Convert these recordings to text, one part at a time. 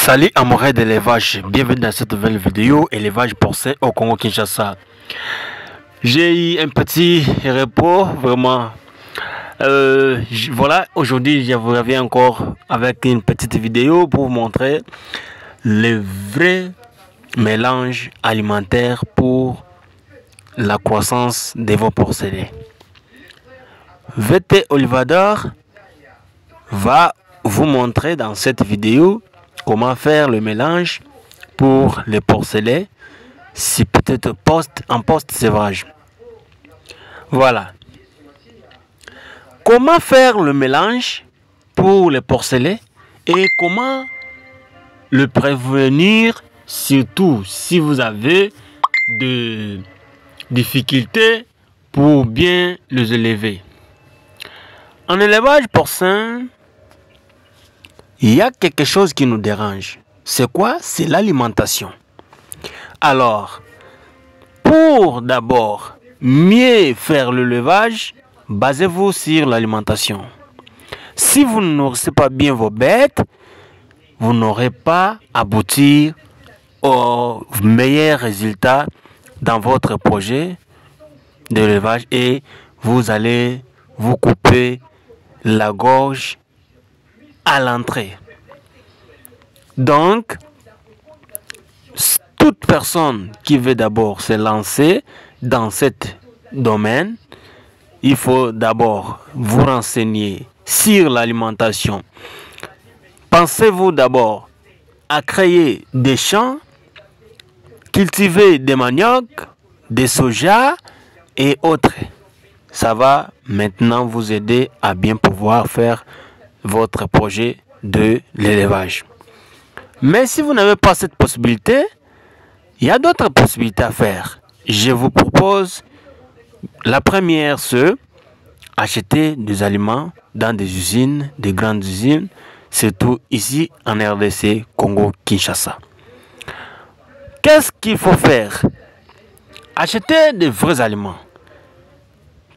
Salut amoureux d'élevage, bienvenue dans cette nouvelle vidéo élevage porcin au Congo Kinshasa. J'ai eu un petit repos vraiment. Voilà, aujourd'hui je vous reviens encore avec une petite vidéo pour vous montrer le vrai mélange alimentaire pour la croissance de vos porcelets. VT Olivador va vous montrer dans cette vidéo comment faire le mélange pour les porcelets, si peut-être en post-sévrage. Voilà. Comment faire le mélange pour les porcelets et comment le prévenir, surtout si vous avez des difficultés pour bien les élever. En élevage porcin, il y a quelque chose qui nous dérange. C'est quoi? C'est l'alimentation. Alors, pour d'abord mieux faire le levage, basez-vous sur l'alimentation. Si vous ne nourrissez pas bien vos bêtes, vous n'aurez pas abouti aux meilleurs résultats dans votre projet de l'élevage et vous allez vous couper la gorge à l'entrée. Donc, toute personne qui veut d'abord se lancer dans ce domaine, il faut d'abord vous renseigner sur l'alimentation. Pensez-vous d'abord à créer des champs, cultiver des maniocs, des soja et autres. Ça va maintenant vous aider à bien pouvoir faire votre projet de l'élevage. Mais si vous n'avez pas cette possibilité, il y a d'autres possibilités à faire. Je vous propose la première, c'est acheter des aliments dans des usines, des grandes usines, surtout ici en RDC, Congo, Kinshasa. Qu'est-ce qu'il faut faire? Acheter de vrais aliments.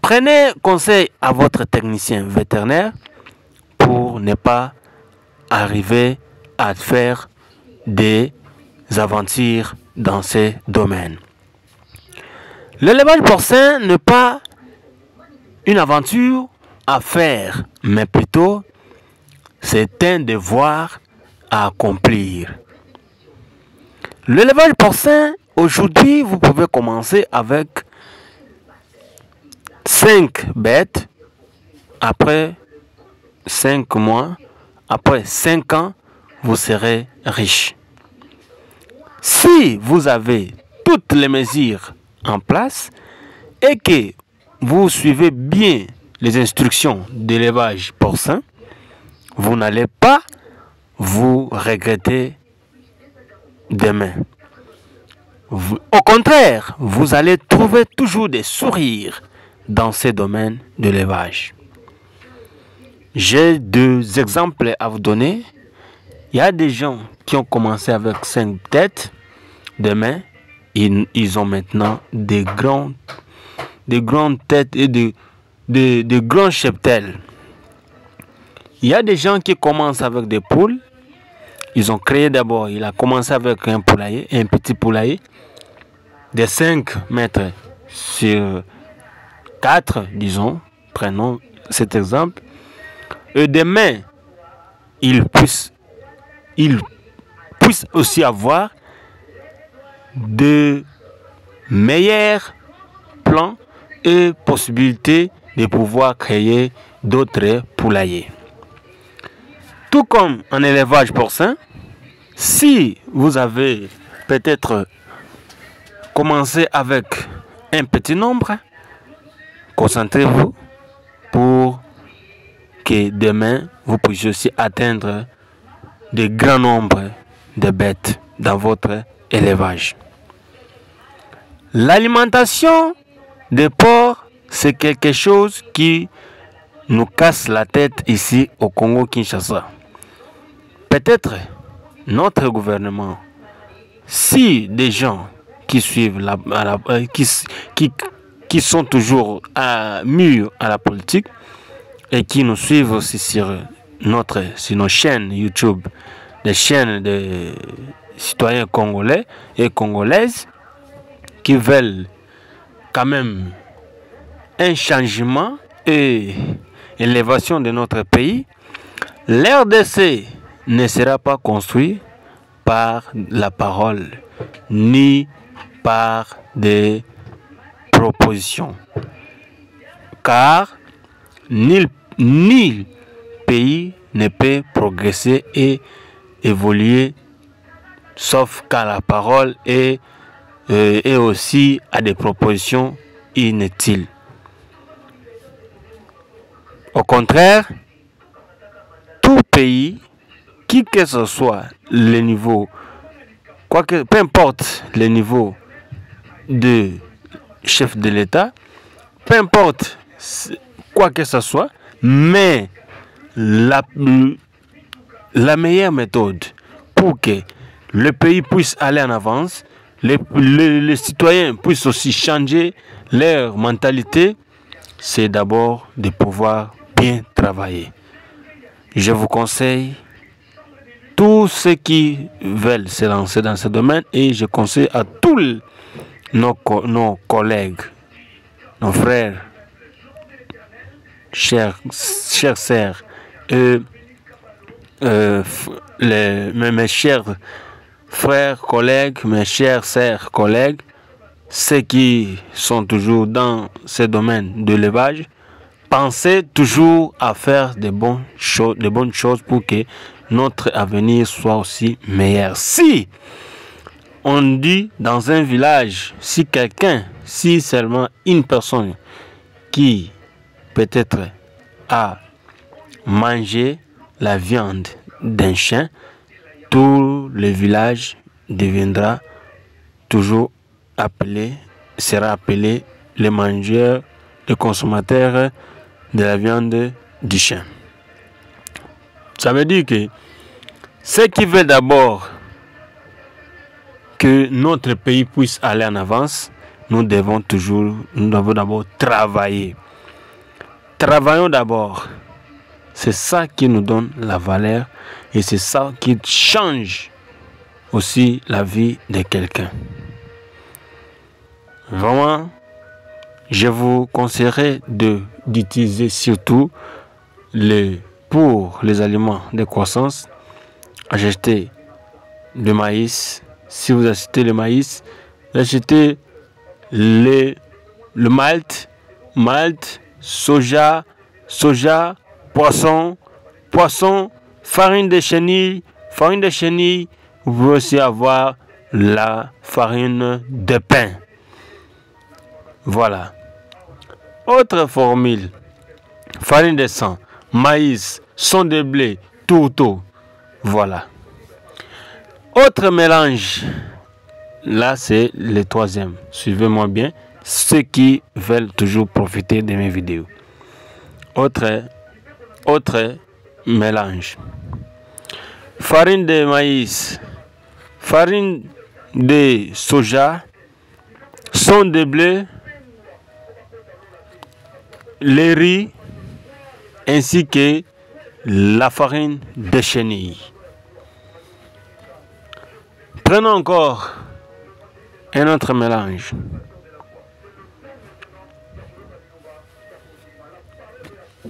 Prenez conseil à votre technicien vétérinaire pour ne pas arriver à faire des aventures dans ces domaines. L'élevage porcin n'est pas une aventure à faire, mais plutôt c'est un devoir à accomplir. L'élevage porcin, aujourd'hui, vous pouvez commencer avec 5 bêtes. Après 5 mois, après 5 ans, vous serez riche. Si vous avez toutes les mesures en place et que vous suivez bien les instructions d'élevage porcin, vous n'allez pas vous regretter demain. Au contraire, vous allez trouver toujours des sourires dans ces domaines de l'élevage. J'ai 2 exemples à vous donner. Il y a des gens qui ont commencé avec 5 têtes. Demain, ils ont maintenant des grandes têtes et de grands cheptels. Il y a des gens qui commencent avec des poules. Ils ont créé d'abord, il a commencé avec un poulailler, un petit poulailler de 5 mètres sur 4, disons. Prenons cet exemple. Et demain, il puisse aussi avoir de meilleurs plans et possibilités de pouvoir créer d'autres poulaillers. Tout comme en élevage porcin, si vous avez peut-être commencé avec un petit nombre, concentrez-vous pour que demain, vous puissiez aussi atteindre de grands nombres de bêtes dans votre élevage. L'alimentation des porcs, c'est quelque chose qui nous casse la tête ici au Congo Kinshasa. Peut-être notre gouvernement, si des gens qui suivent qui sont toujours mûrs à la politique et qui nous suivent aussi sur nos chaînes YouTube des chaînes de citoyens congolais et congolaises qui veulent quand même un changement et élévation de notre pays. L'RDC ne sera pas construit par la parole ni par des propositions, car ni pays ne peut progresser et évoluer sauf qu'à la parole et aussi à des propositions inutiles. Au contraire, tout pays, qui que ce soit le niveau, peu importe le niveau de chef de l'État, peu importe quoi que ce soit, mais la meilleure méthode pour que le pays puisse aller en avance, les citoyens puissent aussi changer leur mentalité, c'est d'abord de pouvoir bien travailler. Je vous conseille tous ceux qui veulent se lancer dans ce domaine et je conseille à tous nos collègues, nos frères, chers sœurs, mes chers frères, collègues, mes chers sœurs, collègues, ceux qui sont toujours dans ce domaine de l'élevage, pensez toujours à faire de bonnes choses pour que notre avenir soit aussi meilleur. Si on dit dans un village, si seulement une personne qui peut-être a mangé la viande d'un chien, tout le village deviendra toujours sera appelé les mangeurs, les consommateurs de la viande du chien. Ça veut dire que ceux qui veulent d'abord que notre pays puisse aller en avance, nous devons d'abord travailler. Travaillons d'abord. C'est ça qui nous donne la valeur et c'est ça qui change aussi la vie de quelqu'un. Vraiment, je vous conseillerais d'utiliser surtout pour les aliments de croissance, acheter le maïs. Si vous achetez le maïs, achetez le malt, soja, poisson, farine de chenille. Vous pouvez aussi avoir la farine de pain. Voilà. Autre formule: farine de sang, maïs, son de blé, tourteau. Voilà. Autre mélange. Là, c'est le troisième. Suivez-moi bien, ceux qui veulent toujours profiter de mes vidéos. Autre mélange: farine de maïs, farine de soja, son de blé, le riz, ainsi que la farine de chenille. Prenons encore un autre mélange: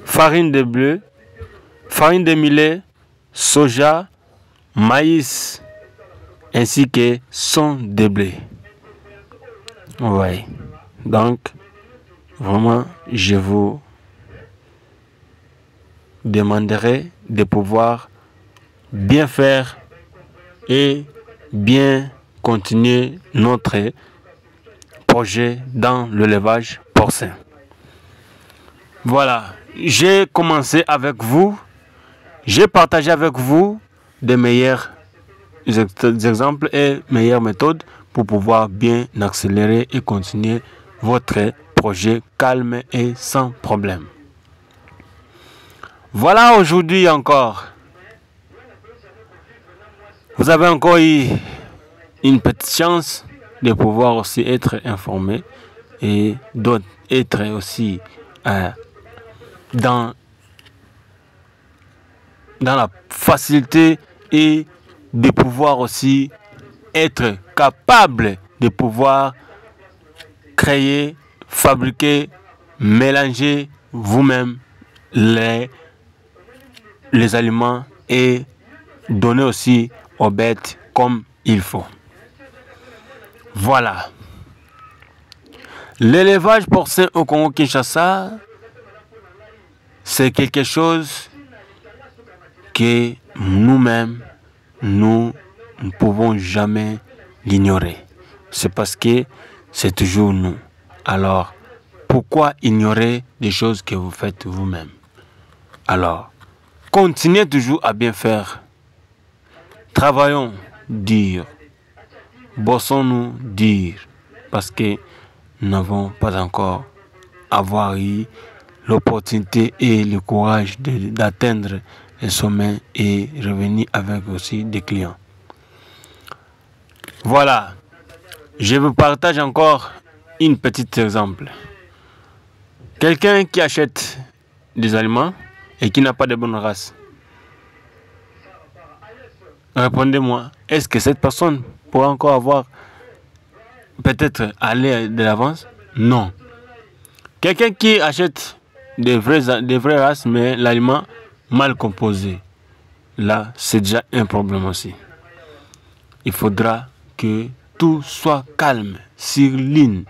farine de blé, farine de millet, soja, maïs, ainsi que son de blé. Ouais. Donc, vraiment, je vous demanderai de pouvoir bien faire et bien continuer notre projet dans l'élevage porcin. Voilà, j'ai commencé avec vous, j'ai partagé avec vous des meilleurs exemples et meilleures méthodes pour pouvoir bien accélérer et continuer votre projet calme et sans problème. Voilà, aujourd'hui encore, vous avez encore eu une petite chance de pouvoir aussi être informé et d'être aussi dans la facilité et de pouvoir aussi être capable de pouvoir créer, fabriquer, mélanger vous-même les aliments et donner aussi aux bêtes comme il faut. Voilà. L'élevage porcin au Congo-Kinshasa, c'est quelque chose que nous-mêmes, nous ne pouvons jamais l'ignorer. C'est parce que c'est toujours nous. Alors, pourquoi ignorer des choses que vous faites vous-même? Alors, continuez toujours à bien faire. Travaillons dur. Bossons-nous dur. Parce que nous n'avons pas encore eu l'opportunité et le courage d'atteindre les sommets et revenir avec aussi des clients. Voilà. Je vous partage encore un petit exemple. Quelqu'un qui achète des aliments et qui n'a pas de bonne race. Répondez-moi, est-ce que cette personne pourra encore avoir peut-être aller de l'avance? Non. Quelqu'un qui achète des vraies races, mais l'aliment mal composé, là, c'est déjà un problème aussi. Il faudra que tout soit calme, sur ligne.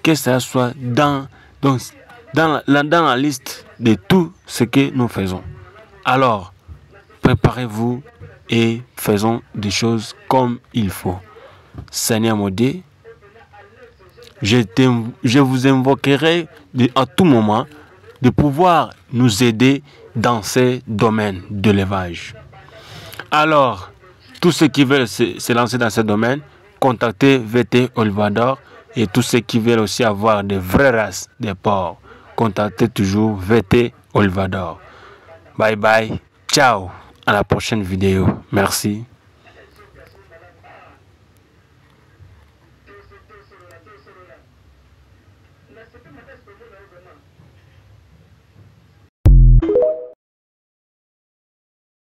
Que ça soit dans la liste de tout ce que nous faisons. Alors, préparez-vous et faisons des choses comme il faut. Seigneur Modé, je vous invoquerai à tout moment de pouvoir nous aider dans ces domaines de l'élevage. Alors, tous ceux qui veulent se lancer dans ce domaine, contactez VT Olivador, et tous ceux qui veulent aussi avoir de vraies races de porcs, contactez toujours VT Olivador. Bye bye, ciao, à la prochaine vidéo. Merci.